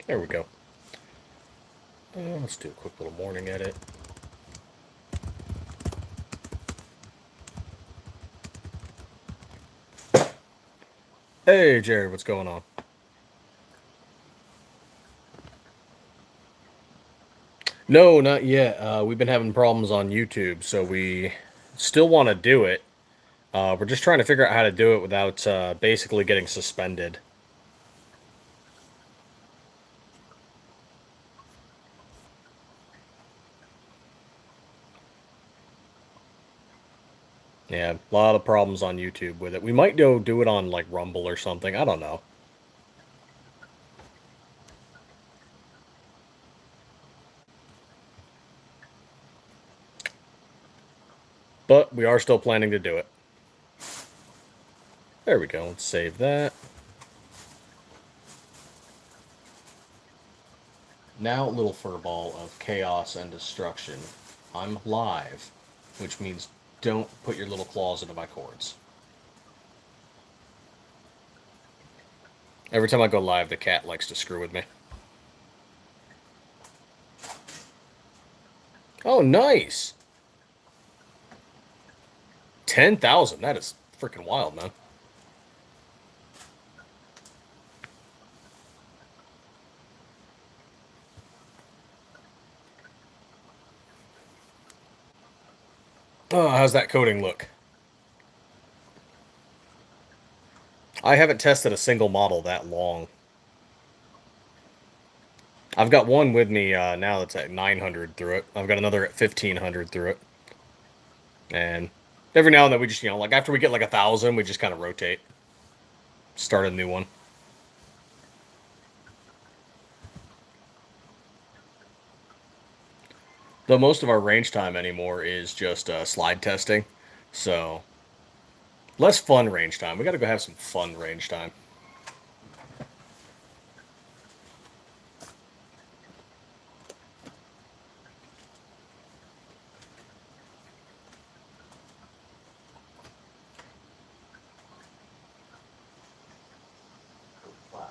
There we go. Let's do a quick little morning edit. Hey, Jared, what's going on? No, not yet. We've been having problems on YouTube, so we still want to do it. We're just trying to figure out how to do it without basically getting suspended. Yeah, a lot of problems on YouTube with it. We might go do it on like Rumble or something. I don't know. But we are still planning to do it. There we go. Let's save that. Now, little furball of chaos and destruction. I'm live, which means don't put your little claws into my cords. Every time I go live, the cat likes to screw with me. Oh, nice! 10,000. That is freaking wild, man. Oh, how's that coating look? I haven't tested a single model that long. I've got one with me now that's at 900 through it. I've got another at 1,500 through it. And every now and then we just, like after we get like 1,000, we just kind of rotate. Start a new one. Though most of our range time anymore is just slide testing. So, less fun range time. We got to go have some fun range time. Wow.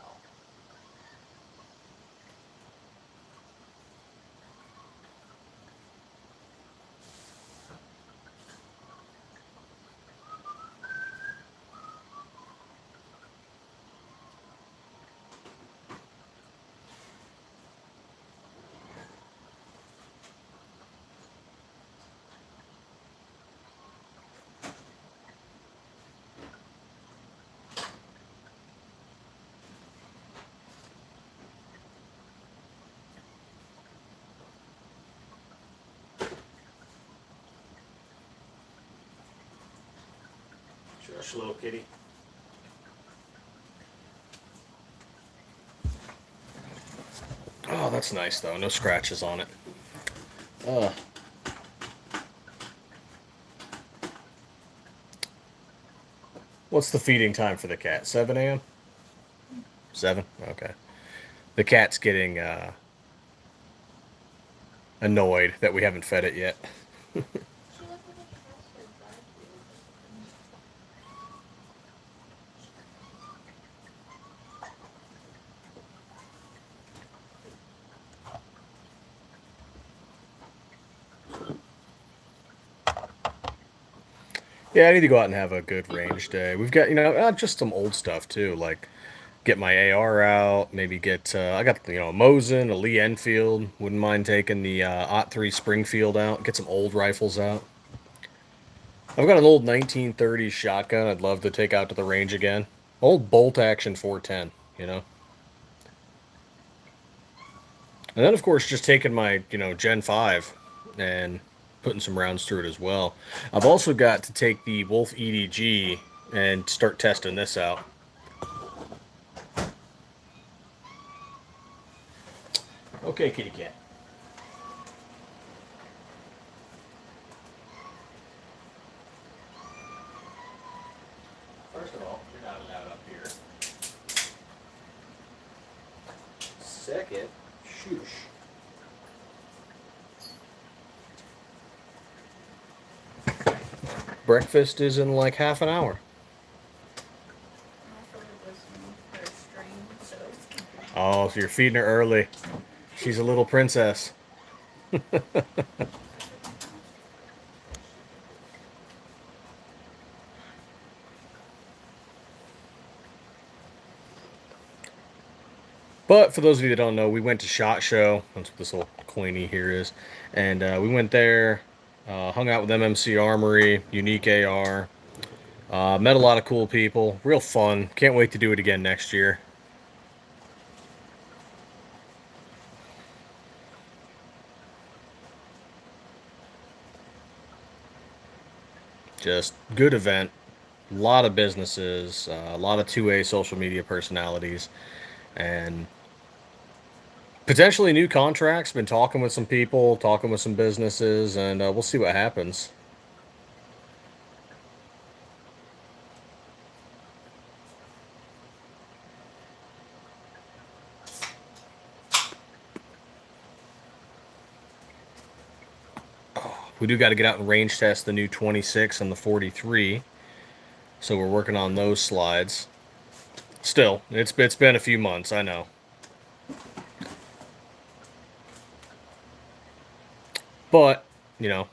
Shush, little kitty. Oh, that's nice though. No scratches on it. What's the feeding time for the cat? 7 a.m.? 7? Okay. The cat's getting annoyed that we haven't fed it yet. Yeah, I need to go out and have a good range day. We've got, just some old stuff too, like get my AR out, maybe get, I got, a Mosin, a Lee Enfield. Wouldn't mind taking the OT3 Springfield out, get some old rifles out. I've got an old 1930s shotgun I'd love to take out to the range again. Old bolt action 410, And then, of course, just taking my, Gen 5 and putting some rounds through it as well. I've also got to take the Wolf EDG and start testing this out. Okay, kitty cat. First of all, you're not allowed up here. Second, shoosh. Breakfast is in like half an hour. Oh, so you're feeding her early. She's a little princess. But for those of you that don't know, we went to SHOT Show. That's what this little coiny here is. And we went there, hung out with MMC Armory, Unique AR. Met a lot of cool people. Real fun. Can't wait to do it again next year. Just good event. A lot of businesses, a lot of 2A social media personalities, and potentially new contracts. Been talking with some people, talking with some businesses, and we'll see what happens. We do got to get out and range test the new 26 and the 43. So we're working on those slides. Still, it's been a few months, I know. But, you know,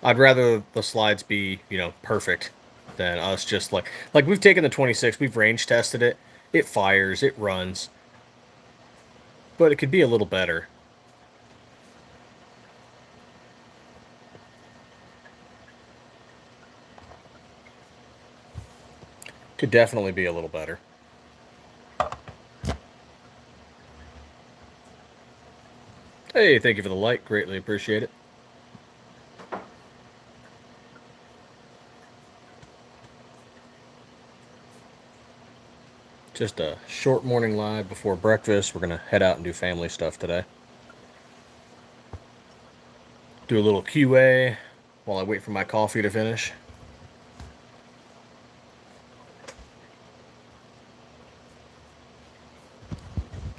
I'd rather the slides be, perfect than us just like we've taken the 26, we've range tested it. It fires, it runs. But it could be a little better. Could definitely be a little better. Hey, thank you for the like. Greatly appreciate it. Just a short morning live before breakfast. We're going to head out and do family stuff today. Do a little QA while I wait for my coffee to finish.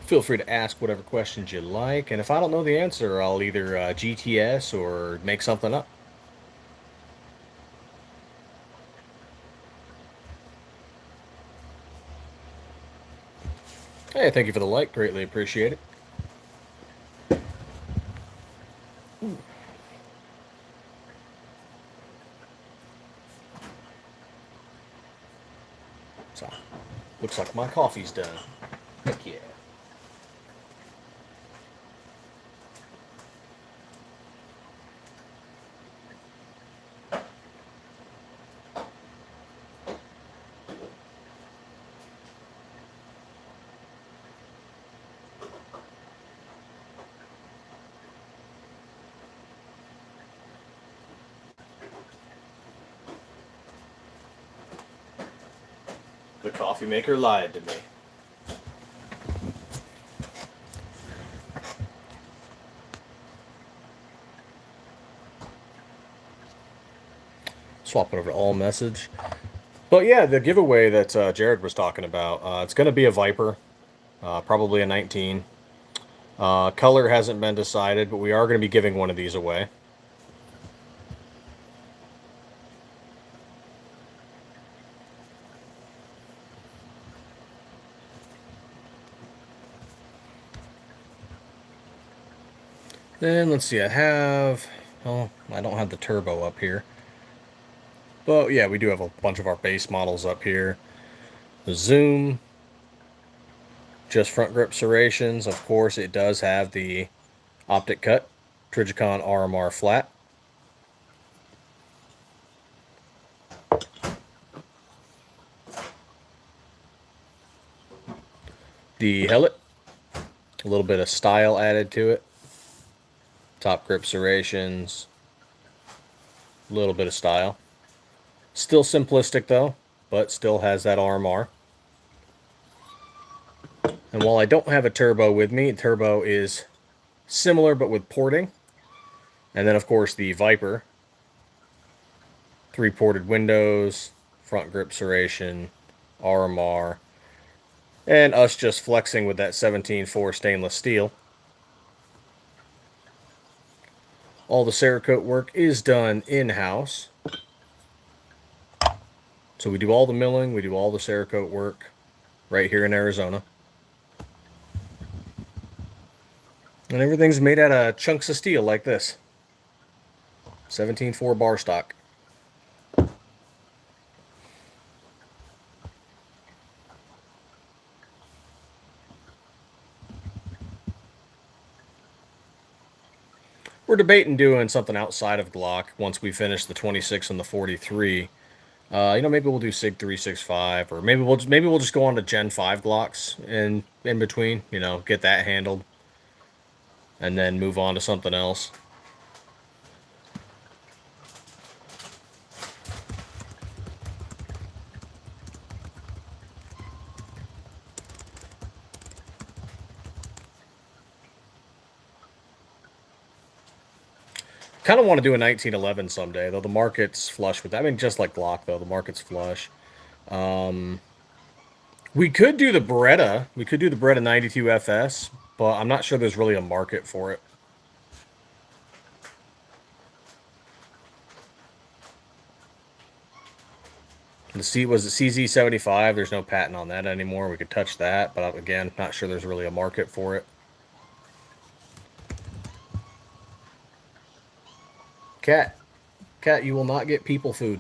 Feel free to ask whatever questions you like, and if I don't know the answer, I'll either GTS or make something up. Hey, thank you for the like. Greatly appreciate it. So, looks like my coffee's done. Heck yeah. The coffee maker lied to me. Swap it over to all message. But yeah, the giveaway that Jared was talking about, it's going to be a Viper, probably a 19. Color hasn't been decided, but we are going to be giving one of these away. Then let's see, I don't have the turbo up here. But yeah, we do have a bunch of our base models up here. The Zoom, just front grip serrations. Of course, it does have the optic cut, Trijicon RMR flat. The Hellet, a little bit of style added to it. Top grip serrations, a little bit of style. Still simplistic though, but still has that RMR. And while I don't have a turbo with me, turbo is similar but with porting. And then of course the Viper, 3 ported windows, front grip serration, RMR, and us just flexing with that 17.4 stainless steel. All the Cerakote work is done in-house. So we do all the milling, we do all the Cerakote work right here in Arizona. And everything's made out of chunks of steel like this. 17.4 bar stock. We're debating doing something outside of Glock once we finish the 26 and the 43. Maybe we'll do Sig 365, or maybe we'll just go on to Gen 5 Glocks in between. Get that handled, and then move on to something else. Kind of want to do a 1911 someday, though the market's flush with that. I mean, just like Glock, though, the market's flush. We could do the Beretta. We could do the Beretta 92 FS, but I'm not sure there's really a market for it. The C was the CZ75. There's no patent on that anymore. We could touch that, but again, not sure there's really a market for it. Cat, you will not get people food.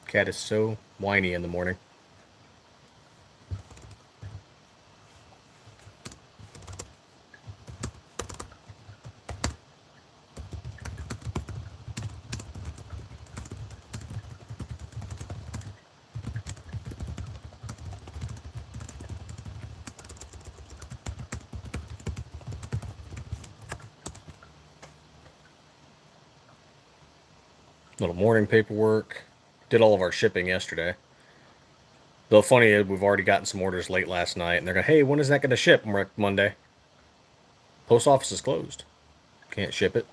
Cat is so whiny in the morning. Little morning paperwork. Did all of our shipping yesterday. Though funny is, we've already gotten some orders late last night, and they're going, hey, when is that going to ship? And we're like, Monday. Post office is closed. Can't ship it.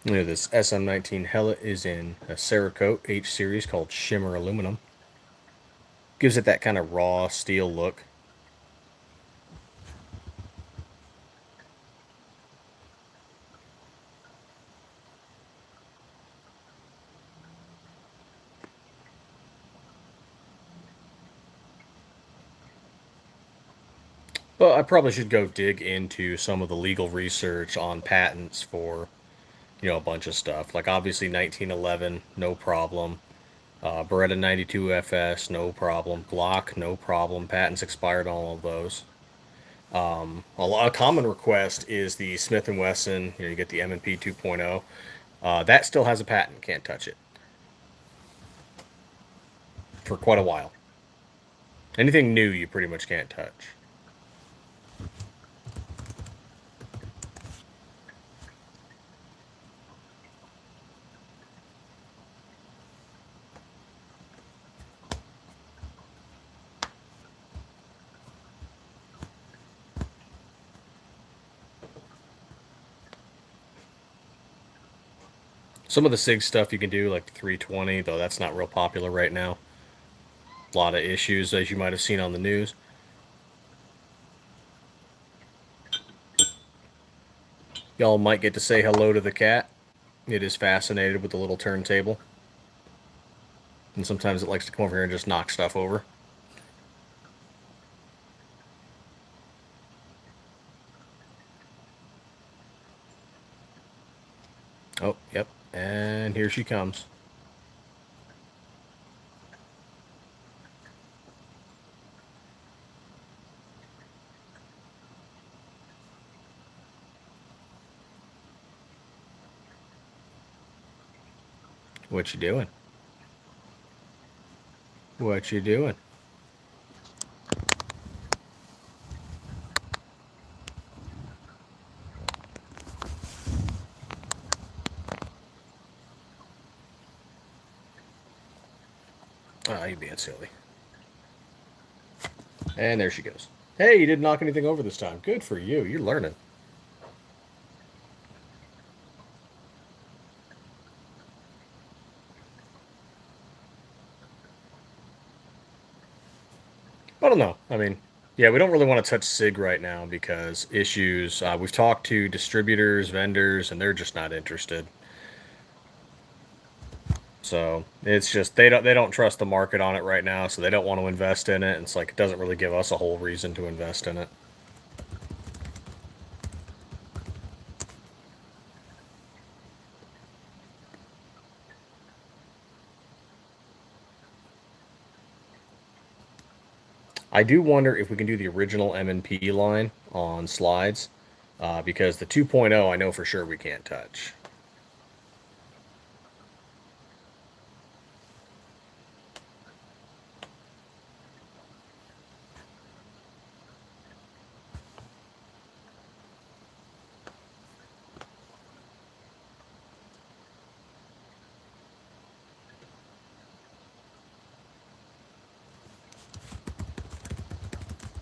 This SM19 Hellet is in a Cerakote H series called Shimmer Aluminum. Gives it that kind of raw steel look. But I probably should go dig into some of the legal research on patents for, a bunch of stuff. Like obviously 1911, no problem. Beretta 92 FS, no problem. Glock, no problem. Patents expired on all of those. A common request is the Smith & Wesson. You get the M&P 2.0. That still has a patent. Can't touch it for quite a while. Anything new, you pretty much can't touch. Some of the SIG stuff you can do, like the 320, though that's not real popular right now. A lot of issues, as you might have seen on the news. Y'all might get to say hello to the cat. It is fascinated with the little turntable. And sometimes it likes to come over here and just knock stuff over. Oh, yep. And here she comes. What you doing? What you doing? Ah, you being silly. And there she goes. Hey, you didn't knock anything over this time. Good for you. You're learning. I don't know. I mean, yeah, we don't really want to touch SIG right now because issues. We've talked to distributors, vendors, and they're just not interested. So it's just they don't trust the market on it right now, so they don't want to invest in it. And it's like it doesn't really give us a whole reason to invest in it. I do wonder if we can do the original M&P line on slides, because the 2.0 I know for sure we can't touch.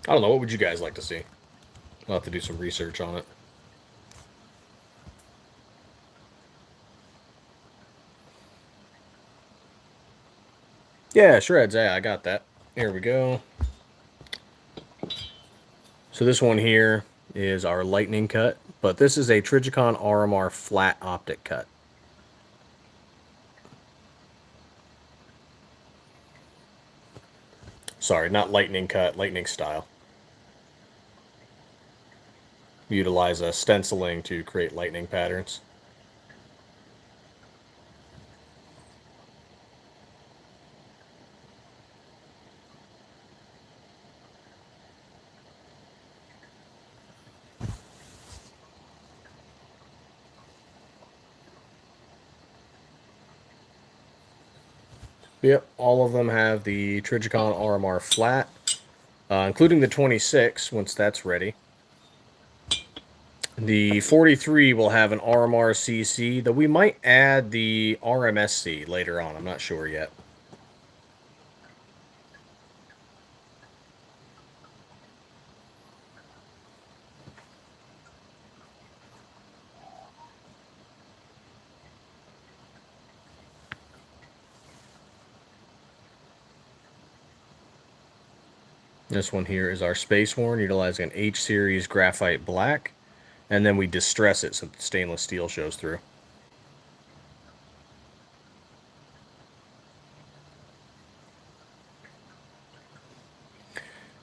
I don't know. What would you guys like to see? I'll have to do some research on it. Yeah, shreds. Yeah, I got that. Here we go. So this one here is our lightning cut, but this is a Trijicon RMR flat optic cut. Sorry, not lightning cut, lightning style. We utilize a stenciling to create lightning patterns. Yep, all of them have the Trijicon RMR flat, including the 26 once that's ready. The 43 will have an RMR CC, though we might add the RMSC later on. I'm not sure yet. This one here is our Space Worn, utilizing an H series graphite black, and then we distress it so the stainless steel shows through.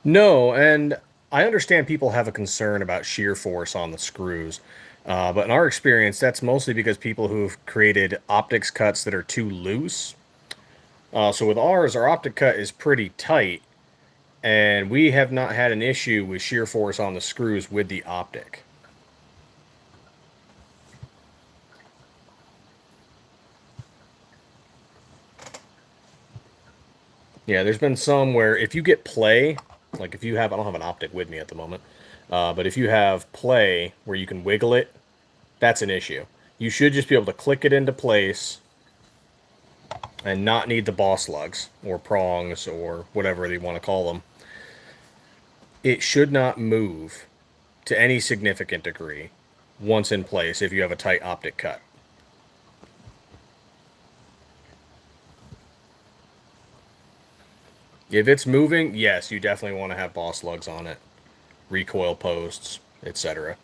No, and I understand people have a concern about shear force on the screws, but in our experience, that's mostly because people who've created optics cuts that are too loose. So with ours, our optic cut is pretty tight, and we have not had an issue with shear force on the screws with the optic. Yeah, there's been some where if you get play, like if you have, I don't have an optic with me at the moment, but if you have play where you can wiggle it, that's an issue. You should just be able to click it into place and not need the boss lugs or prongs or whatever they want to call them. It should not move to any significant degree once in place if you have a tight optic cut. If it's moving, yes, you definitely want to have boss lugs on it, recoil posts, etc.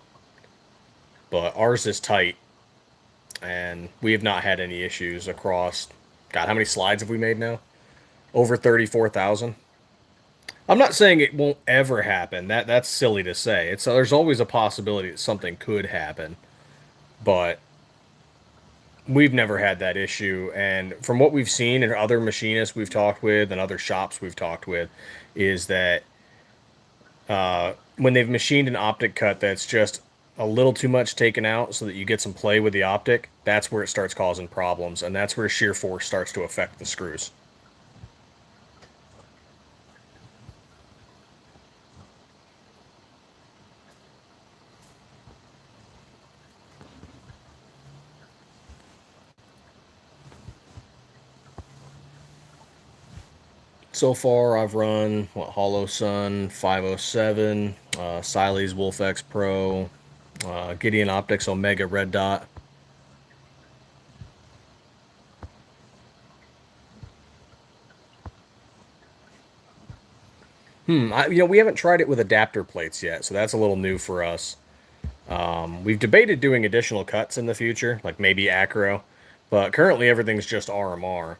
But ours is tight, and we have not had any issues across. God, how many slides have we made now? Over 34,000. I'm not saying it won't ever happen. That's silly to say. It's there's always a possibility that something could happen, but we've never had that issue. And from what we've seen and other machinists we've talked with and other shops we've talked with, is that when they've machined an optic cut that's just a little too much taken out so that you get some play with the optic, that's where it starts causing problems, and that's where shear force starts to affect the screws. So far, I've run, what, Hollow Sun 507, Siley's Wolf X Pro, Gideon Optics Omega Red Dot. We haven't tried it with adapter plates yet, so that's a little new for us. We've debated doing additional cuts in the future, like maybe acro, but currently everything's just RMR.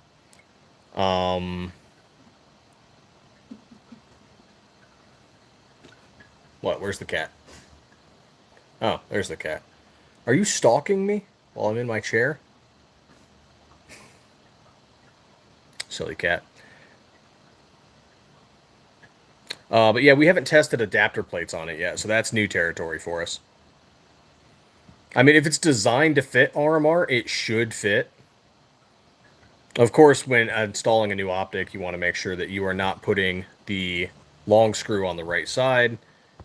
What? Where's the cat? Oh, there's the cat. Are you stalking me while I'm in my chair? Silly cat. But yeah, we haven't tested adapter plates on it yet, so that's new territory for us. I mean, if it's designed to fit RMR, it should fit. Of course, when installing a new optic, you want to make sure that you are not putting the long screw on the right side.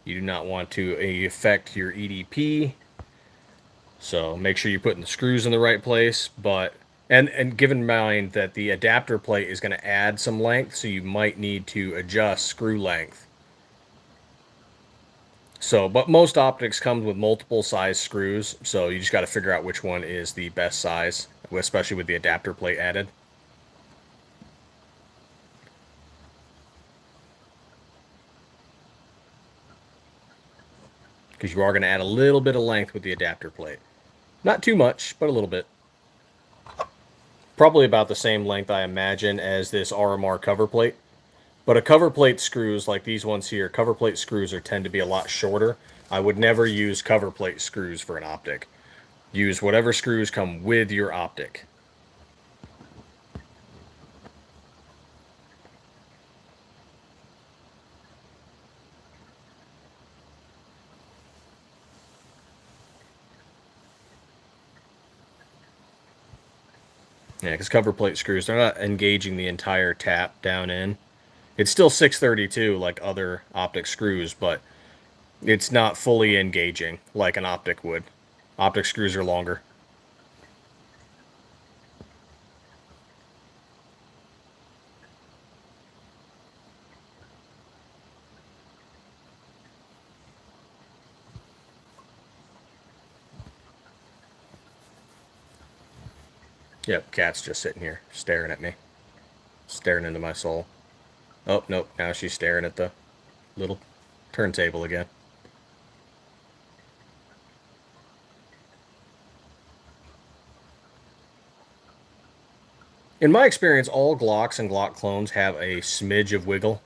You do not want to affect your EDP. So make sure you're putting the screws in the right place. But and give in mind that the adapter plate is going to add some length, so you might need to adjust screw length. So, but most optics come with multiple size screws, so you just got to figure out which one is the best size, especially with the adapter plate added. Because you are going to add a little bit of length with the adapter plate. Not too much, but a little bit. Probably about the same length, I imagine, as this RMR cover plate. But a cover plate screws like these ones here, cover plate screws tend to be a lot shorter. I would never use cover plate screws for an optic. Use whatever screws come with your optic. Yeah, because cover plate screws, they're not engaging the entire tap down in. It's still 632 like other optic screws, but it's not fully engaging like an optic would. Optic screws are longer. Yep, cat's just sitting here staring at me. Staring into my soul. Oh, nope, now she's staring at the little turntable again. In my experience, all Glocks and Glock clones have a smidge of wiggle,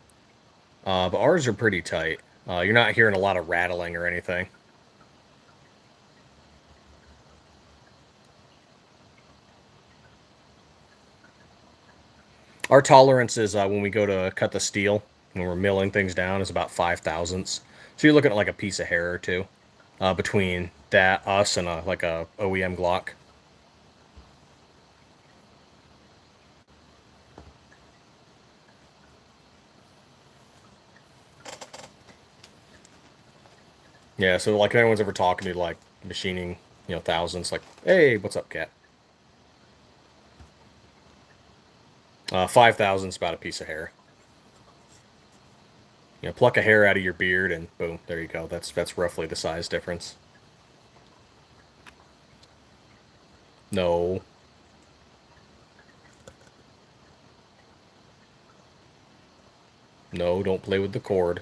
but ours are pretty tight. You're not hearing a lot of rattling or anything. Our tolerance is when we go to cut the steel, when we're milling things down, is about 5 thousandths. So you're looking at like a piece of hair or two between that, us, and like a OEM Glock. Yeah, so like if anyone's ever talking to like machining, thousands, like, hey, what's up, cat? 5 thousandths about a piece of hair. Pluck a hair out of your beard, and boom, there you go. That's roughly the size difference. No. No, don't play with the cord.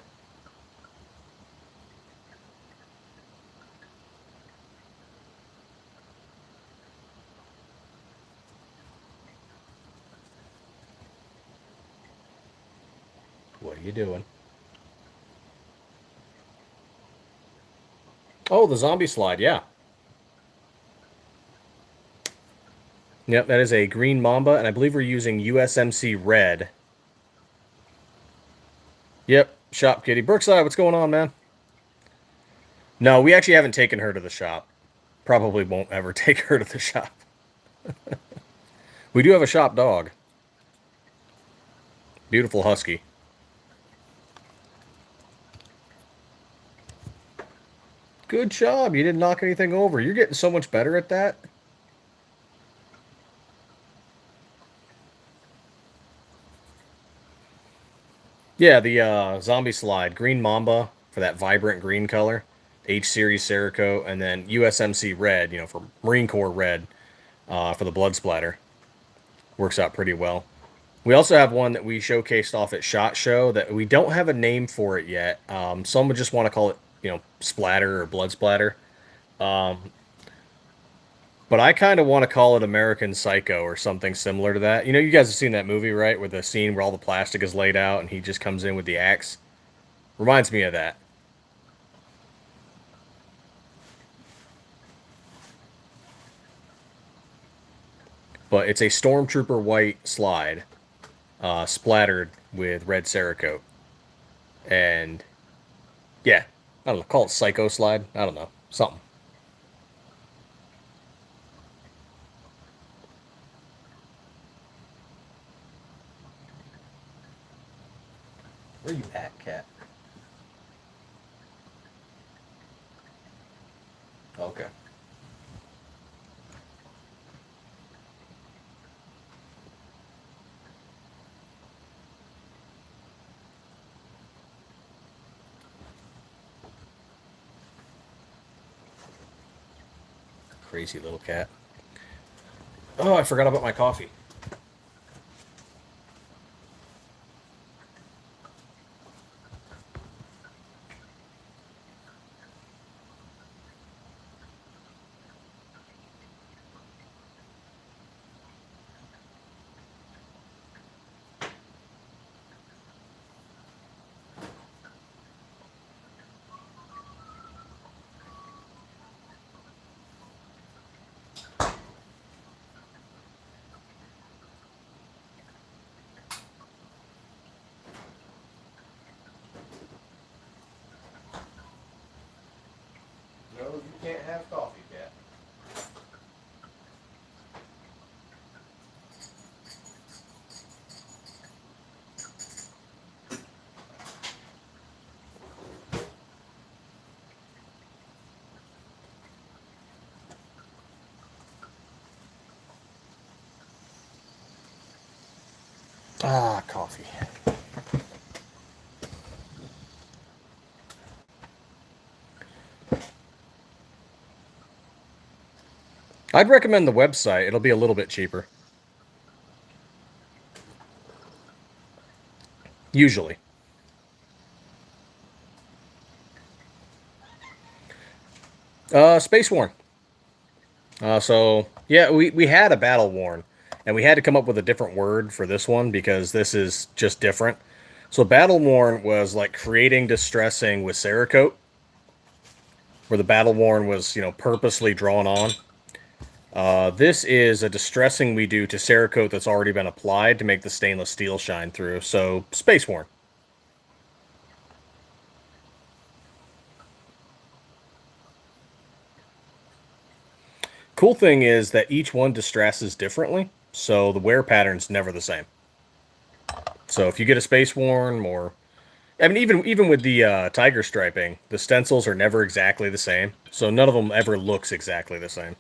What are you doing? Oh, the zombie slide, yeah. Yep, that is a green Mamba, and I believe we're using USMC red. Yep, shop kitty. Brookside, what's going on, man? No, we actually haven't taken her to the shop. Probably won't ever take her to the shop. We do have a shop dog. Beautiful husky. Good job. You didn't knock anything over. You're getting so much better at that. Yeah, the zombie slide, green mamba for that vibrant green color, H series Cerakote, and then USMC red, for Marine Corps red, for the blood splatter. Works out pretty well. We also have one that we showcased off at SHOT Show that we don't have a name for it yet. Some would just want to call it, splatter or blood splatter. But I kind of want to call it American Psycho or something similar to that. You guys have seen that movie, right? With the scene where all the plastic is laid out and he just comes in with the axe. Reminds me of that. But it's a Stormtrooper white slide, splattered with red Cerakote. And yeah, I don't know, call it Psycho Slide. I don't know, something. Where you at, cat? Okay. Crazy little cat. Oh, I forgot about my coffee. No, you can't have coffee, cat. Ah, coffee. I'd recommend the website. It'll be a little bit cheaper. Usually. Space Worn. So yeah, we had a battle worn, and we had to come up with a different word for this one because this is just different. So battle worn was like creating distressing with Cerakote, where the battle worn was purposely drawn on. This is a distressing we do to Cerakote that's already been applied to make the stainless steel shine through. So space worn. Cool thing is that each one distresses differently, so the wear pattern's never the same. So if you get a space worn, or I mean, even with the tiger striping, the stencils are never exactly the same, so none of them ever looks exactly the same.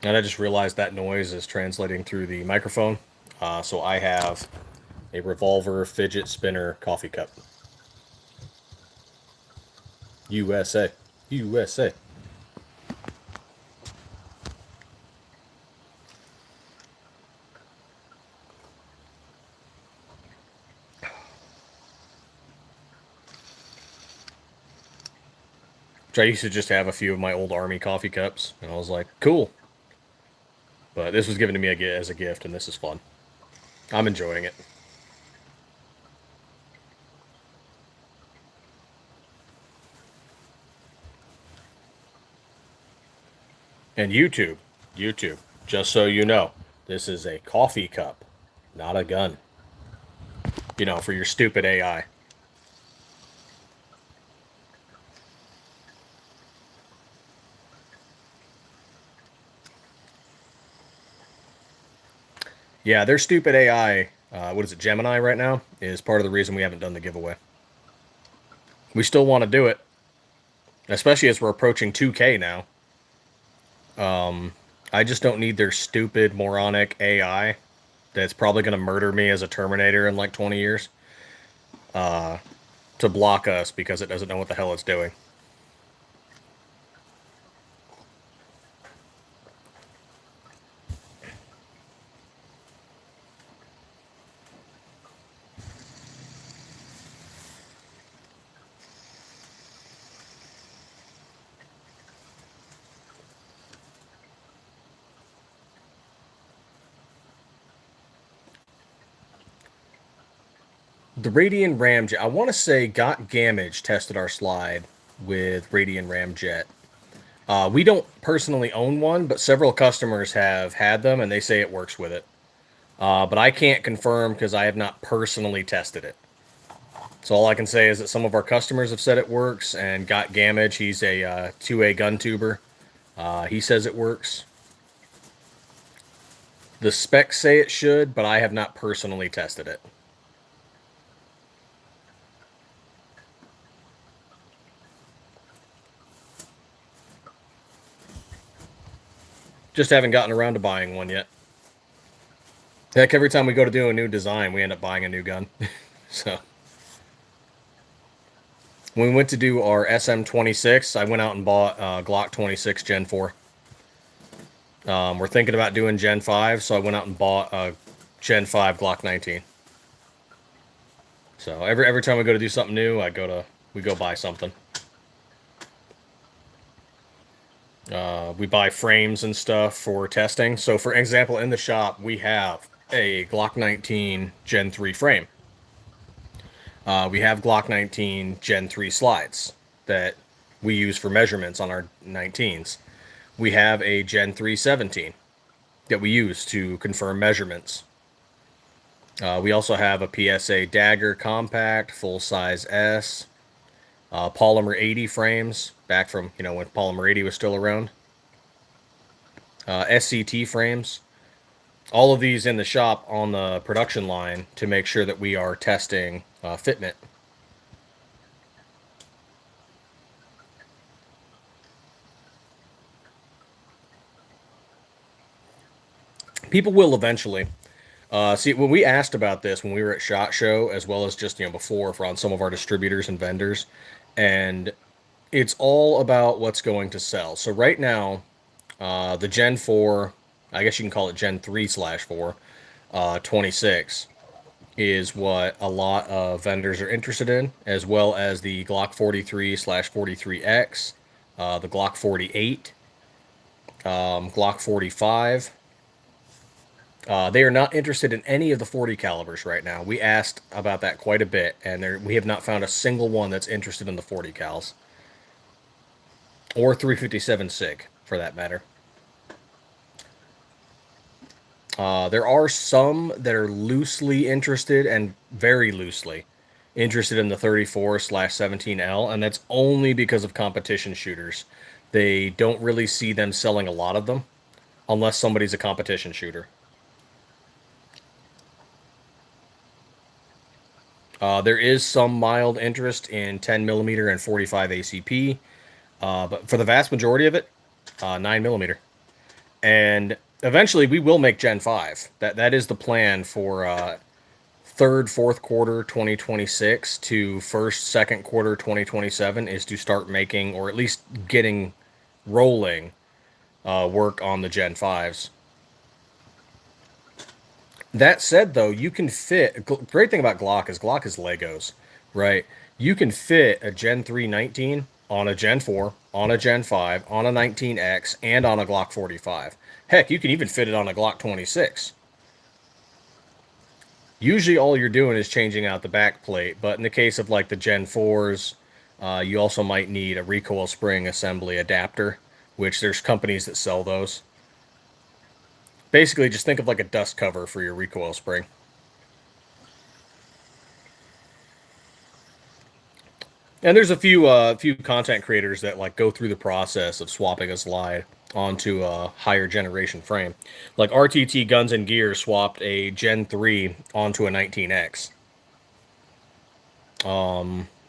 And I just realized that noise is translating through the microphone, so I have a revolver fidget spinner coffee cup. USA, USA. Which I used to just have a few of my old Army coffee cups, and I was like, cool. But this was given to me as a gift, and this is fun. I'm enjoying it. And YouTube, just so you know, this is a coffee cup, not a gun. For your stupid AI. Yeah, their stupid AI, what is it, Gemini right now, is part of the reason we haven't done the giveaway. We still want to do it. especially as we're approaching 2K now. I just don't need their stupid, moronic AI that's probably going to murder me as a Terminator in like 20 years to block us because it doesn't know what the hell it's doing. The Radian Ramjet, I want to say Got Gamage tested our slide with Radian Ramjet. We don't personally own one, but several customers have had them and they say it works with it. But I can't confirm because I have not personally tested it. So all I can say is that some of our customers have said it works, and Got Gamage, he's a 2A gun tuber. He says it works. The specs say it should, but I have not personally tested it. Just haven't gotten around to buying one yet. Heck, every time we go to do a new design, we end up buying a new gun. So when we went to do our SM26, I went out and bought Glock 26 Gen 4. We're thinking about doing Gen 5, so I went out and bought a Gen 5 Glock 19. So every time we go to do something new, we go buy something. We buy frames and stuff for testing. So for example, in the shop, we have a Glock 19 Gen 3 frame. We have Glock 19 Gen 3 slides that we use for measurements on our 19s. We have a Gen 3 17 that we use to confirm measurements. We also have a PSA Dagger Compact, full-size S, Polymer 80 frames, back from, when Polymer 80 was still around. SCT frames. All of these in the shop on the production line to make sure that we are testing fitment. People will eventually. See, when we asked about this when we were at SHOT Show, as well as just before for on some of our distributors and vendors, and it's all about what's going to sell. So right now, the Gen 4, I guess you can call it Gen 3/4, 26, is what a lot of vendors are interested in, as well as the Glock 43/43X, the Glock 48, Glock 45. They are not interested in any of the 40 calibers right now. We asked about that quite a bit, and we have not found a single one that's interested in the 40 cals. Or 357 SIG, for that matter. There are some that are loosely interested, and very loosely interested in the 34/17L, and that's only because of competition shooters. They don't really see them selling a lot of them, unless somebody's a competition shooter. There is some mild interest in 10mm and 45 ACP, but for the vast majority of it, 9mm. And eventually we will make Gen 5. That is the plan for third, fourth quarter 2026 to first, second quarter 2027 is to start making, or at least getting rolling, work on the Gen 5s. That said, though, you can fit. Great thing about Glock is Legos, right? You can fit a Gen 3 19 on a Gen 4, on a Gen 5, on a 19X, and on a Glock 45. Heck, you can even fit it on a Glock 26. Usually all you're doing is changing out the back plate, but in the case of like the Gen 4s, you also might need a recoil spring assembly adapter, which there's companies that sell those. Basically, just think of like a dust cover for your recoil spring. And there's a few content creators that like go through the process of swapping a slide onto a higher generation frame. Like RTT Guns and Gear swapped a Gen 3 onto a 19X.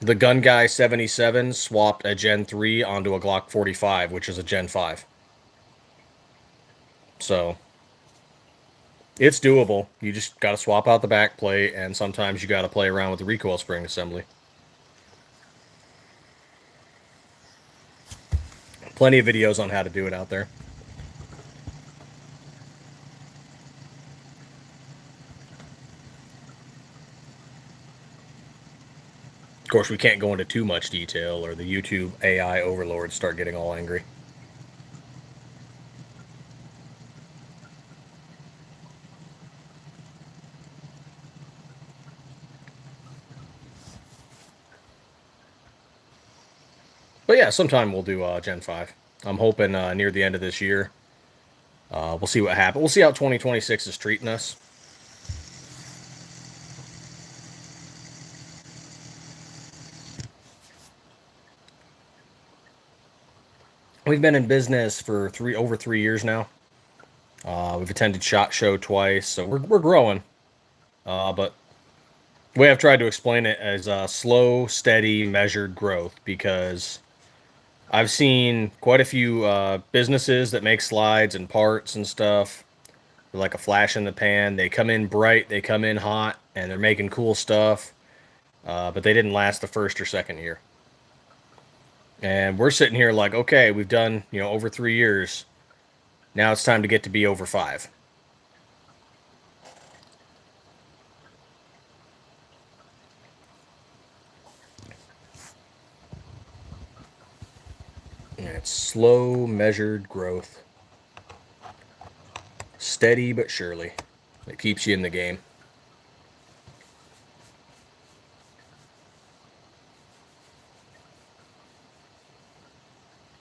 The Gun Guy 77 swapped a Gen 3 onto a Glock 45, which is a Gen 5. So it's doable. You just got to swap out the back plate, and sometimes you got to play around with the recoil spring assembly. Plenty of videos on how to do it out there. Of course, we can't go into too much detail, or the YouTube AI overlords start getting all angry. But yeah, sometime we'll do Gen 5. I'm hoping near the end of this year. We'll see what happens. We'll see how 2026 is treating us. We've been in business for over 3 years now. We've attended SHOT Show twice, so we're growing. But the way I've tried to explain it is slow, steady, measured growth, because I've seen quite a few businesses that make slides and parts and stuff. They're like a flash in the pan. They come in bright, they come in hot, and they're making cool stuff, but they didn't last the first or second year. And we're sitting here like, okay, we've done, over 3 years. Now it's time to get to be over 5. And it's slow, measured growth. Steady but surely. It keeps you in the game.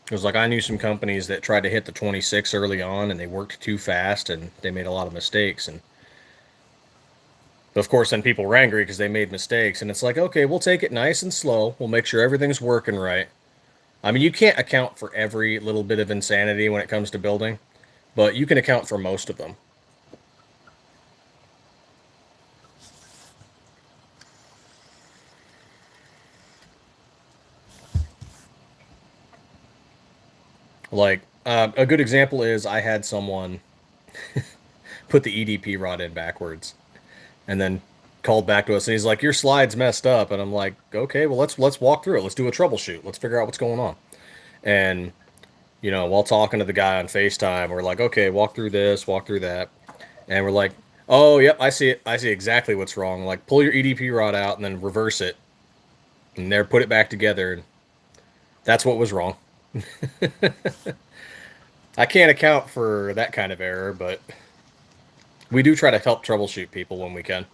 It was like I knew some companies that tried to hit the 26 early on, and they worked too fast, and they made a lot of mistakes. And but of course, then people were angry because they made mistakes. And it's like, okay, we'll take it nice and slow. We'll make sure everything's working right. I mean, you can't account for every little bit of insanity when it comes to building, but you can account for most of them. Like, a good example is I had someone put the EDP rod in backwards, and then called back to us, and he's like, "Your slide's messed up." And I'm like, "Okay, well, let's walk through it. Let's do a troubleshoot. Let's figure out what's going on." And while talking to the guy on FaceTime, we're like, "Okay, walk through this, walk through that," and we're like, "Oh, yep, I see it. I see exactly what's wrong. Like, pull your EDP rod out and then reverse it, and there, put it back together." And that's what was wrong. I can't account for that kind of error, but we do try to help troubleshoot people when we can.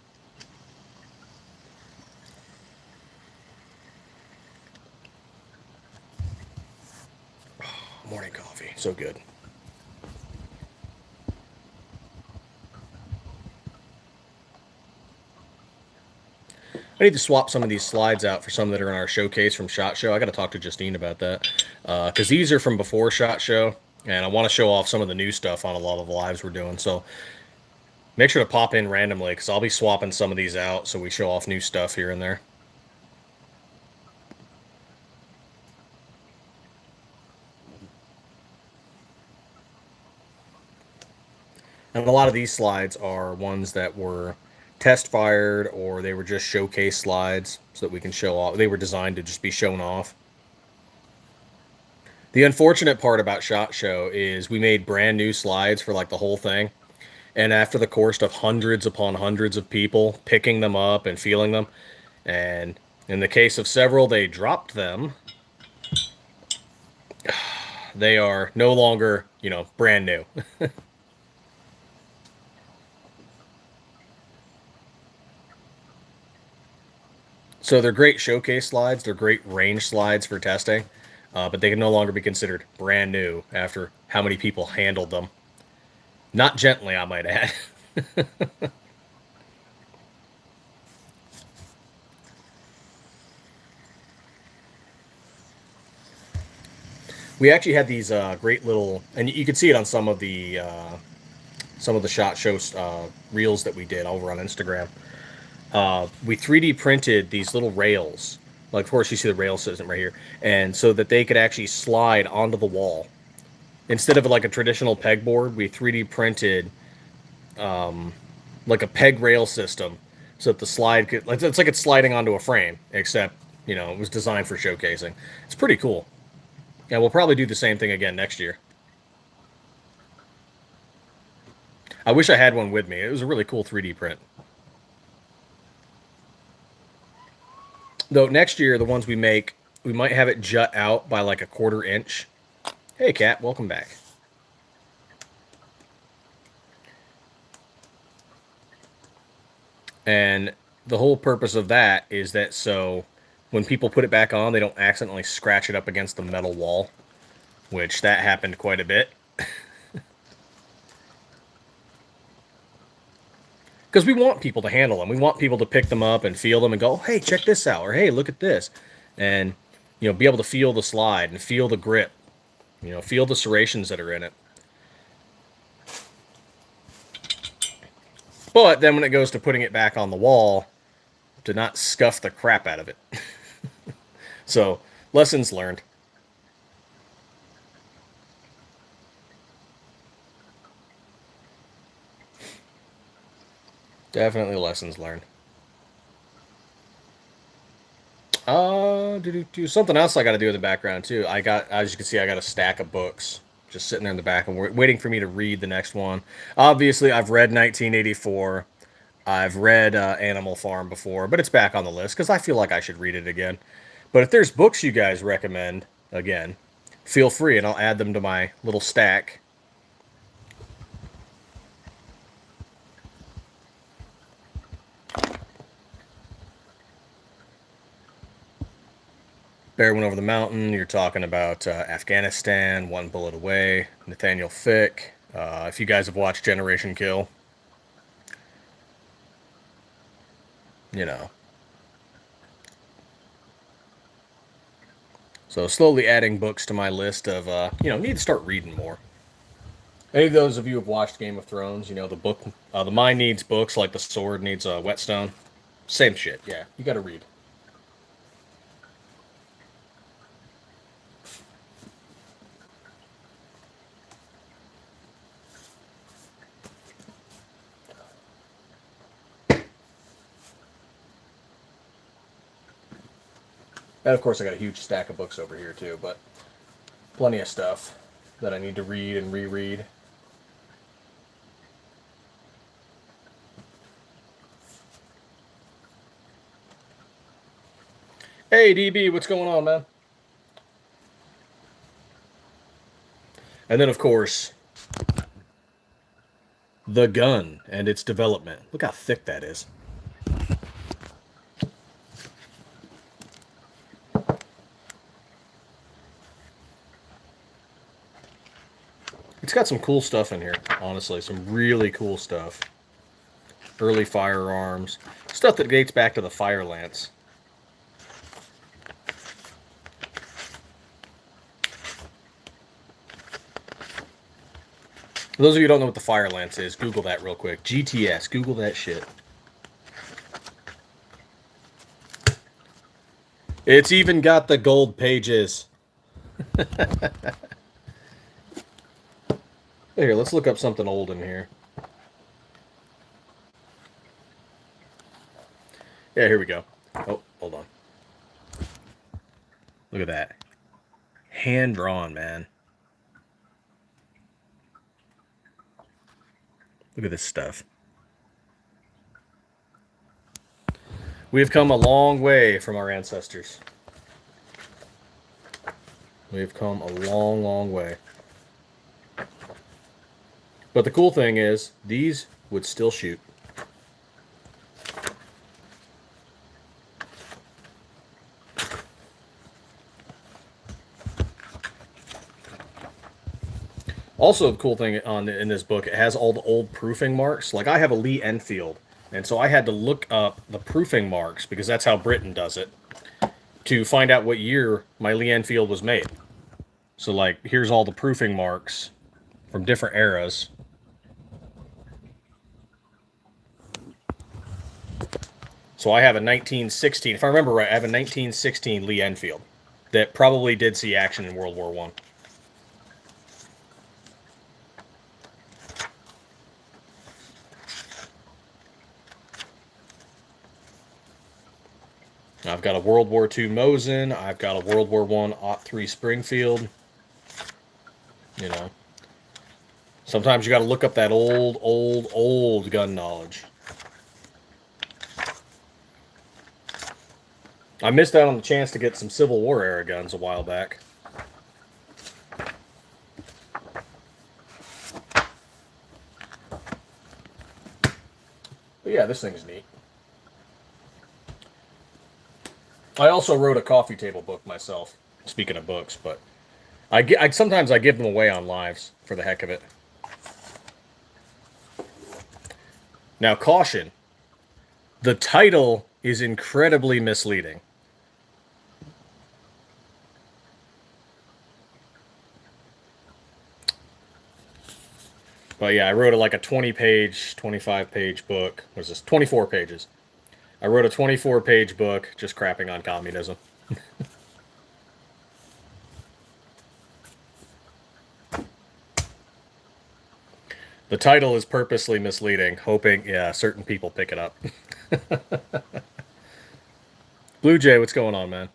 Morning coffee, so good. I need to swap some of these slides out for some that are in our showcase from SHOT Show. I got to talk to Justine about that, because these are from before SHOT Show, and I want to show off some of the new stuff on a lot of the lives we're doing. So make sure to pop in randomly, because I'll be swapping some of these out so we show off new stuff here and there. And a lot of these slides are ones that were test fired, or they were just showcase slides so that we can show off. They were designed to just be shown off. The unfortunate part about SHOT Show is we made brand new slides for like the whole thing. And after the course of hundreds upon hundreds of people picking them up and feeling them, and in the case of several, they dropped them. They are no longer, brand new. So they're great showcase slides. They're great range slides for testing, but they can no longer be considered brand new after how many people handled them. Not gently, I might add. We actually had these great little, and you can see it on some of the SHOT Show reels that we did over on Instagram. We 3D printed these little rails Like, of course, you see the rail system right here. And so that they could actually slide onto the wall. Instead of like a traditional pegboard, we 3D printed like a peg rail system so that the slide could, it's like it's sliding onto a frame, except, you know, it was designed for showcasing. It's pretty cool. Yeah, we'll probably do the same thing again next year. I wish I had one with me. It was a really cool 3D print. Though next year, the ones we make, we might have it jut out by like a 1/4 inch. Hey, Kat, welcome back. And the whole purpose of that is that so when people put it back on, they don't accidentally scratch it up against the metal wall, which that happened quite a bit. Because we want people to handle them. We want people to pick them up and feel them and go, hey, check this out, or hey, look at this. And, you know, be able to feel the slide and feel the grip. You know, feel the serrations that are in it. But then when it goes to putting it back on the wall, to not scuff the crap out of it. So, lessons learned. Definitely lessons learned. Something else I got to do in the background too. I got, as you can see, I got a stack of books just sitting there in the back and waiting for me to read the next one. Obviously, I've read 1984. I've read Animal Farm before, but it's back on the list because I feel like I should read it again. But if there's books you guys recommend, again, feel free and I'll add them to my little stack. Bear Went Over the Mountain, you're talking about Afghanistan, One Bullet Away, Nathaniel Fick. If you guys have watched Generation Kill, you know. So slowly adding books to my list of, you know, need to start reading more. Any of those of you who have watched Game of Thrones, you know, the book, the mind needs books like the sword needs a whetstone. Same shit, yeah. You got to read. And of course, I got a huge stack of books over here too, but plenty of stuff that I need to read and reread. Hey, DB, what's going on, man? And then, of course, the gun and its development. Look how thick that is. It's got some cool stuff in here, honestly. Some really cool stuff. Early firearms. Stuff that dates back to the fire lance. For those of you who don't know what the fire lance is, Google that real quick. GTS, Google that shit. It's even got the gold pages. Here, let's look up something old in here. Yeah, here we go. Oh, hold on. Look at that. Hand drawn, man. Look at this stuff. We have come a long way from our ancestors. We have come a long, long way. But the cool thing is, these would still shoot. Also, the cool thing in this book, it has all the old proofing marks. Like, I have a Lee Enfield, and so I had to look up the proofing marks, because that's how Britain does it, to find out what year my Lee Enfield was made. So, like, here's all the proofing marks from different eras. So I have a 1916, if I remember right, I have a 1916 Lee Enfield that probably did see action in World War One. I've got a World War II Mosin. I've got a World War I .3 Springfield. You know, sometimes you got to look up that old gun knowledge. I missed out on the chance to get some Civil War era guns a while back. But yeah, this thing's neat. I also wrote a coffee table book myself. Speaking of books, but sometimes I give them away on lives for the heck of it. Now, caution. The title is incredibly misleading. But yeah, I wrote like a 20-page, 25-page book. What is this? 24 pages. I wrote a 24-page book just crapping on communism. The title is purposely misleading, hoping, yeah, certain people pick it up. Blue Jay, what's going on, man?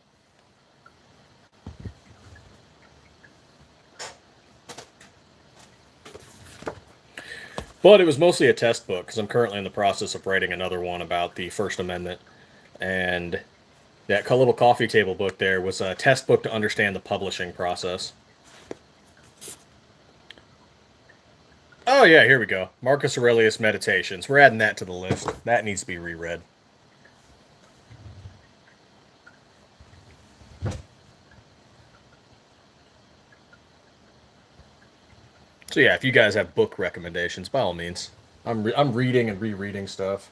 But it was mostly a test book, because I'm currently in the process of writing another one about the First Amendment. And that little coffee table book there was a test book to understand the publishing process. Oh, yeah, here we go. Marcus Aurelius Meditations. We're adding that to the list. That needs to be reread. So yeah, if you guys have book recommendations, by all means. I'm reading and rereading stuff.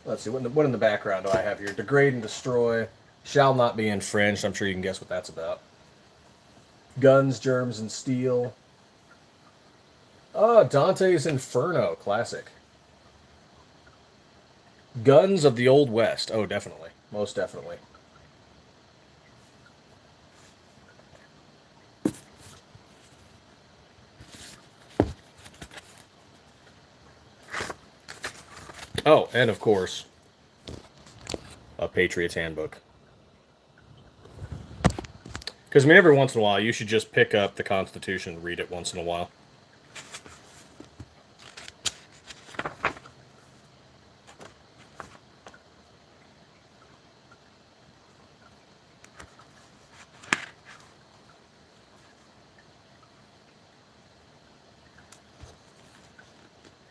Let's see, what in the background do I have here? Degrade and destroy, shall not be infringed. I'm sure you can guess what that's about. Guns, germs, and steel. Oh, Dante's Inferno, classic. Guns of the Old West. Oh, definitely. Most definitely. Oh, and of course, a Patriot's Handbook. Because, I mean, every once in a while, you should just pick up the Constitution and read it once in a while.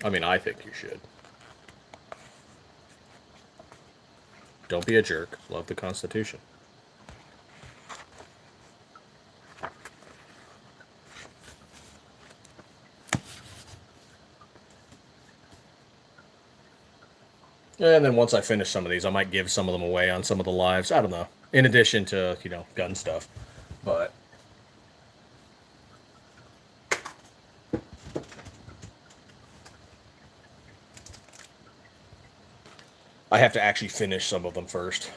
I mean, I think you should. Don't be a jerk. Love the Constitution. And then once I finish some of these, I might give some of them away on some of the lives. I don't know. In addition to, you know, gun stuff. But I have to actually finish some of them first.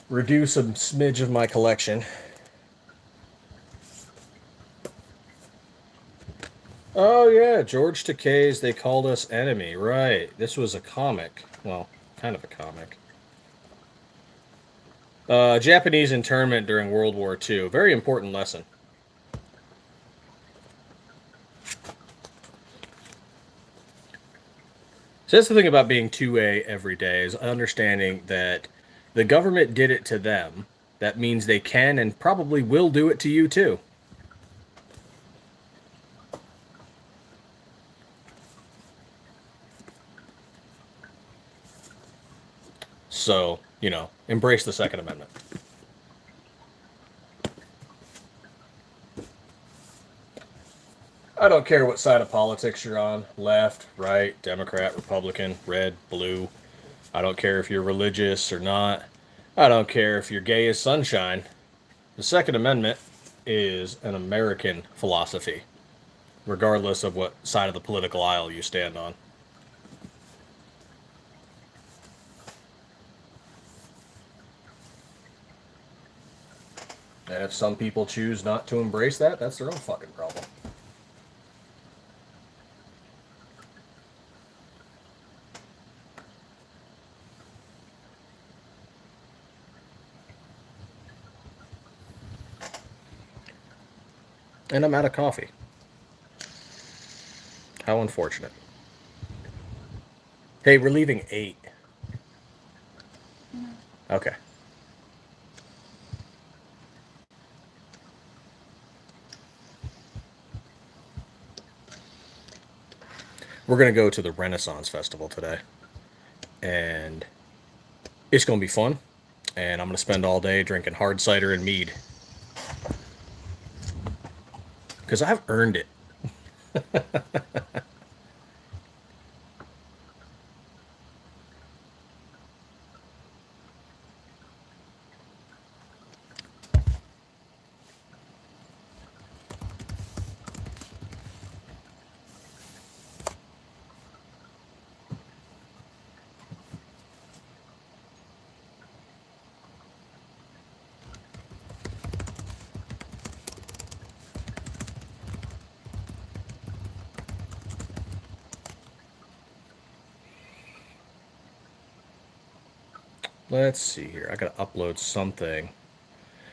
Reduce a smidge of my collection. Oh yeah, George Takei's They Called Us Enemy. Right. This was a comic. Well, kind of a comic. Japanese internment during World War II. Very important lesson. So that's the thing about being 2A every day, is understanding that the government did it to them. That means they can and probably will do it to you too. So, you know, embrace the Second Amendment. I don't care what side of politics you're on. Left, right, Democrat, Republican, red, blue. I don't care if you're religious or not. I don't care if you're gay as sunshine. The Second Amendment is an American philosophy. regardless of what side of the political aisle you stand on. And if some people choose not to embrace that, that's their own fucking problem. And I'm out of coffee. How unfortunate. Hey, we're leaving 8. Okay. We're going to go to the Renaissance Festival today. And it's going to be fun. And I'm going to spend all day drinking hard cider and mead. Because I've earned it. Let's see here. I got to upload something.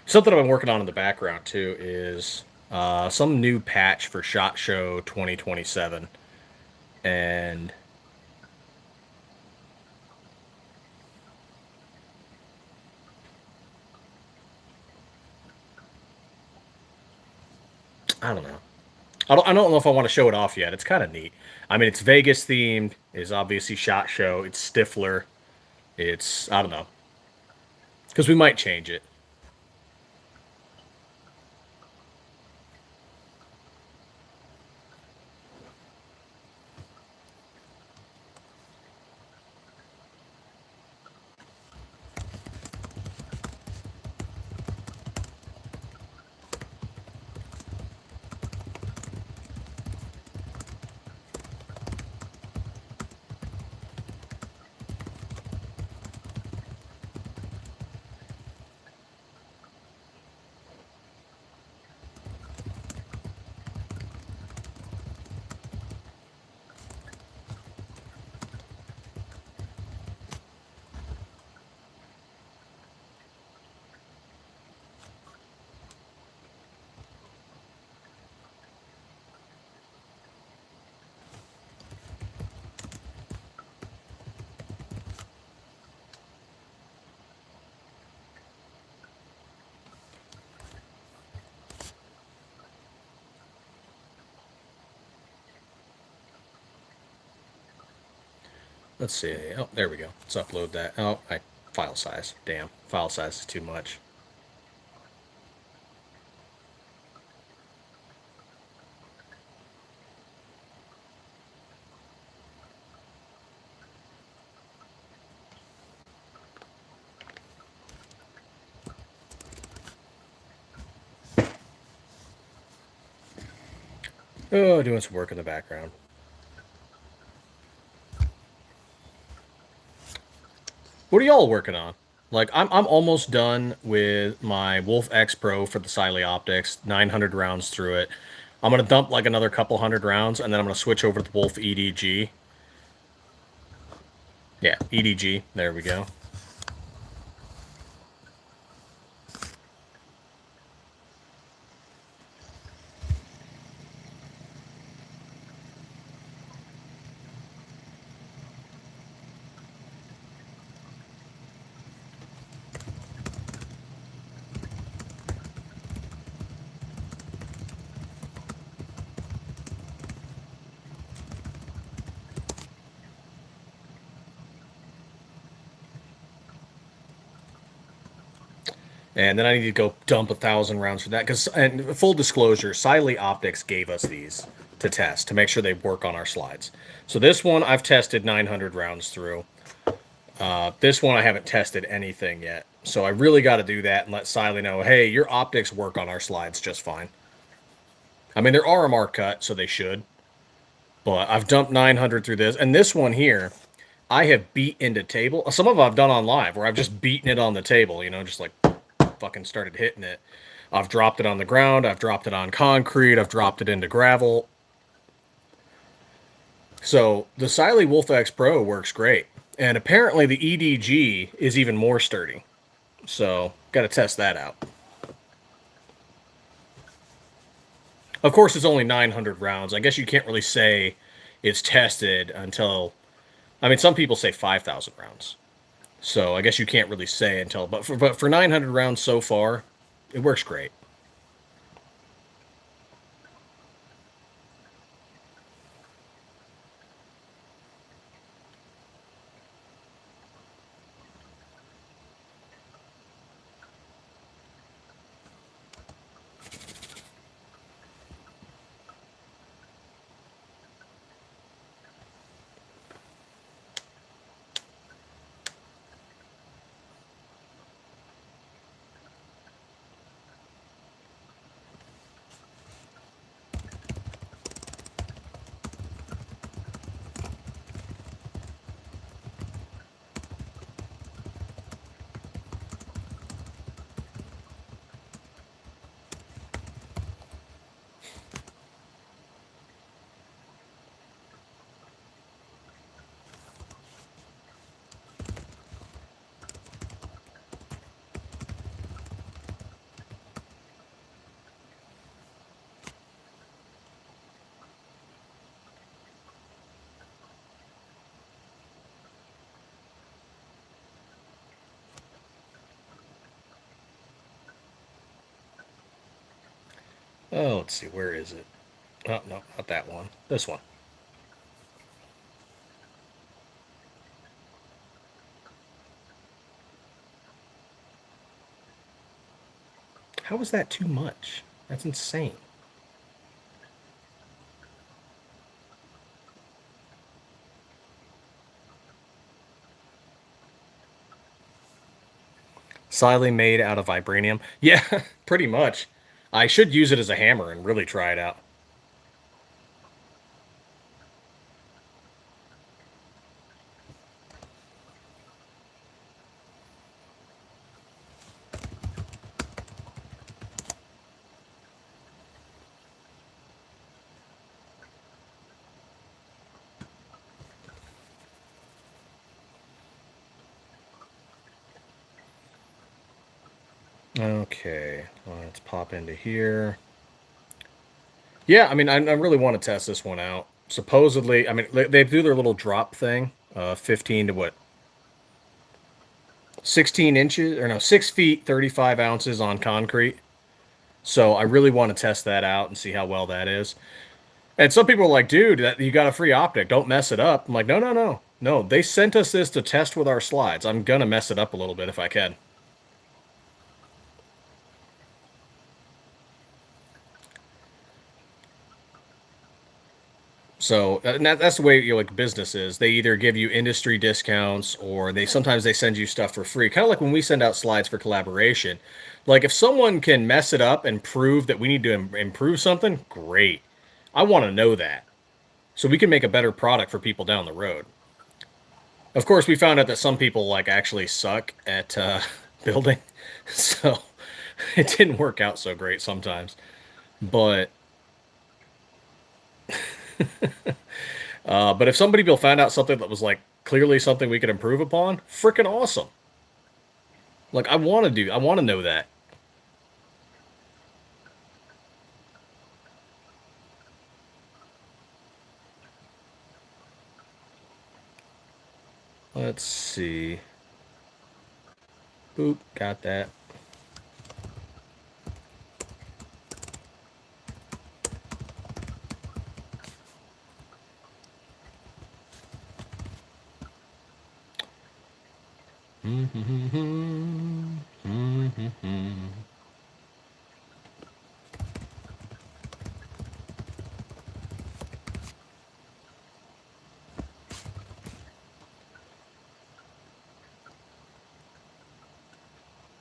Something I've been working on in the background, too, is some new patch for SHOT Show 2027. And I don't know. I don't know if I want to show it off yet. It's kind of neat. I mean, it's Vegas themed. It's obviously SHOT Show. It's Stiffler. It's, I don't know. Because we might change it. Let's see. Oh, there we go. Let's upload that. Oh, file size. Damn. File size is too much. Oh, doing some work in the background. What are y'all working on? Like, I'm almost done with my Wolf X Pro for the Siley Optics, 900 rounds through it. I'm going to dump like another couple hundred rounds, and then I'm going to switch over to the Wolf EDG. Yeah, EDG. There we go. And then I need to go dump 1,000 rounds for that. Because, and full disclosure, Siley Optics gave us these to test to make sure they work on our slides. So this one I've tested 900 rounds through. This one I haven't tested anything yet. So I really got to do that and let Siley know, hey, your optics work on our slides just fine. I mean, they're RMR cut, so they should. But I've dumped 900 through this. And this one here, I have beat into table. Some of them I've done on live where I've just beaten it on the table, you know, just like fucking started hitting it. I've dropped it on the ground. I've dropped it on concrete. I've dropped it into gravel. So the Siley Wolf X Pro works great. And apparently the EDG is even more sturdy. So got to test that out. Of course, it's only 900 rounds. I guess you can't really say it's tested until... I mean, some people say 5,000 rounds. So I guess you can't really say until... But for 900 rounds so far, it works great. Oh, let's see. Where is it? Oh, no, not that one. This one. How is that too much? That's insane. Siley made out of vibranium. Yeah, pretty much. I should use it as a hammer and really try it out. Okay, let's pop into here. Yeah, I mean, I really want to test this one out. Supposedly, I mean, they do their little drop thing, 15 to what? 16 inches, or no, 6 feet, 35 ounces on concrete. So I really want to test that out and see how well that is. And some people are like, dude, you got a free optic. Don't mess it up. I'm like, no, no, no. No, they sent us this to test with our slides. I'm going to mess it up a little bit if I can. So that's the way like business is. They either give you industry discounts or sometimes they send you stuff for free. Kind of like when we send out slides for collaboration. Like if someone can mess it up and prove that we need to improve something, great. I want to know that so we can make a better product for people down the road. Of course, we found out that some people like actually suck at building, so it didn't work out so great sometimes. But but if somebody will find out something that was like clearly something we could improve upon, freaking awesome. Like I want to know that. Let's see. Boop, got that.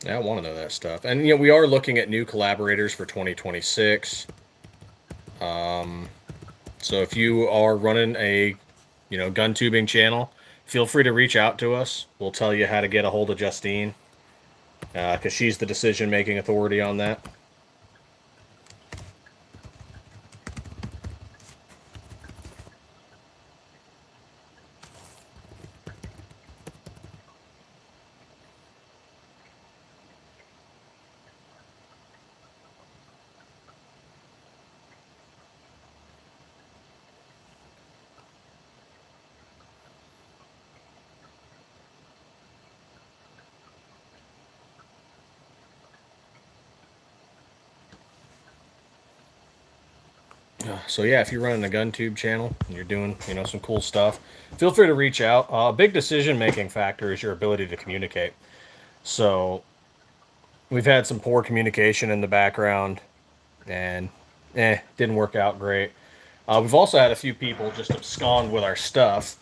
Yeah, I want to know that stuff. And, you know, we are looking at new collaborators for 2026. So if you are running a, gun tubing channel, feel free to reach out to us. We'll tell you how to get a hold of Justine, because she's the decision-making authority on that. So yeah, if you're running a gun tube channel and you're doing, some cool stuff, feel free to reach out. A big decision-making factor is your ability to communicate. So we've had some poor communication in the background, and didn't work out great. We've also had a few people just abscond with our stuff.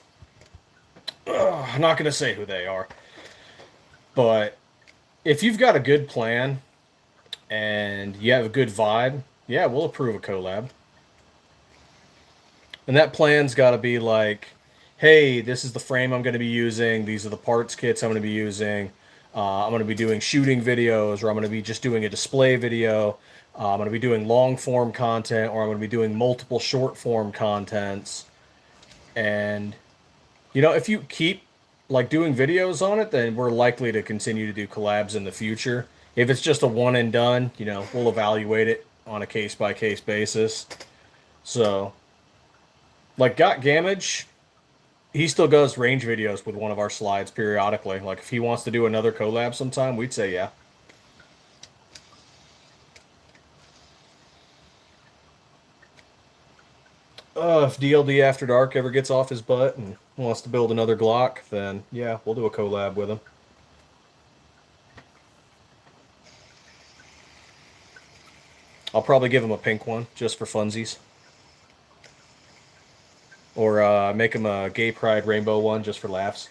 I'm not going to say who they are, but if you've got a good plan and you have a good vibe, yeah, we'll approve a collab. And that plan's got to be like, hey, this is the frame I'm going to be using. These are the parts kits I'm going to be using. I'm going to be doing shooting videos, or I'm going to be just doing a display video. I'm going to be doing long form content, or I'm going to be doing multiple short form contents. And, if you keep like doing videos on it, then we're likely to continue to do collabs in the future. If it's just a one and done, we'll evaluate it on a case by case basis. So, like Got Gamage, he still does range videos with one of our slides periodically. Like if he wants to do another collab sometime, we'd say yeah. If DLD After Dark ever gets off his butt and wants to build another Glock, then yeah, we'll do a collab with him. I'll probably give him a pink one just for funsies. Or make him a gay pride rainbow one just for laughs.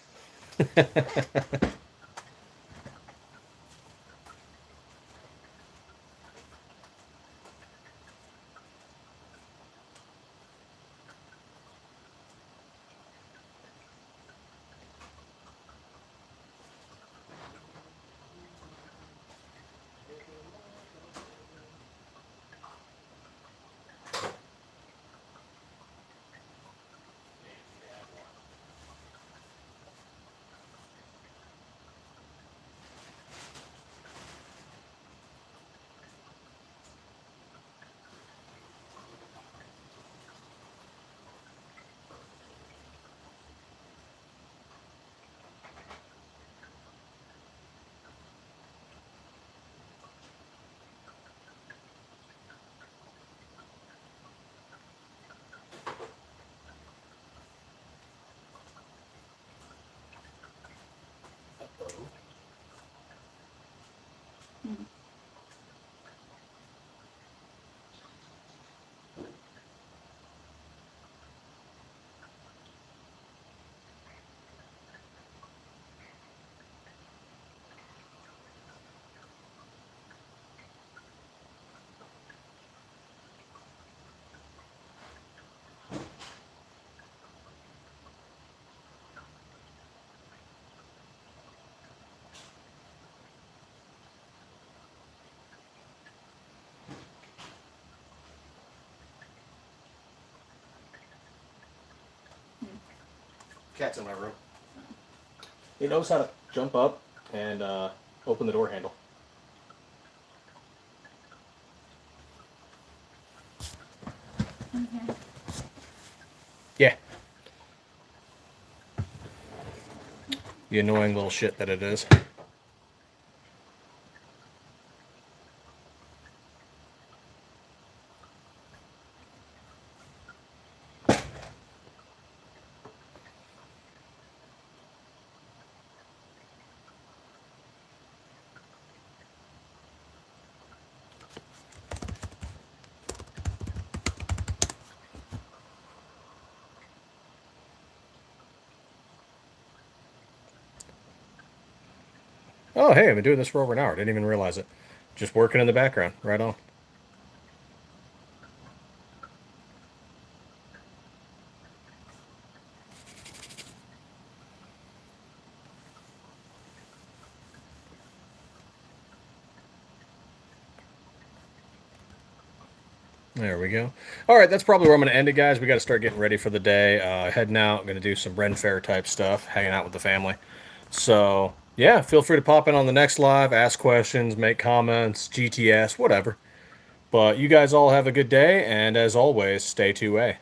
Cat's in my room. He knows how to jump up and open the door handle. Okay. Yeah. The annoying little shit that it is. Oh, hey, I've been doing this for over an hour. Didn't even realize it. Just working in the background. Right on. There we go. All right, that's probably where I'm going to end it, guys. We got to start getting ready for the day. Heading out, going to do some Ren Fair type stuff, hanging out with the family. So, yeah, feel free to pop in on the next live, ask questions, make comments, GTS, whatever. But you guys all have a good day, and as always, stay 2A.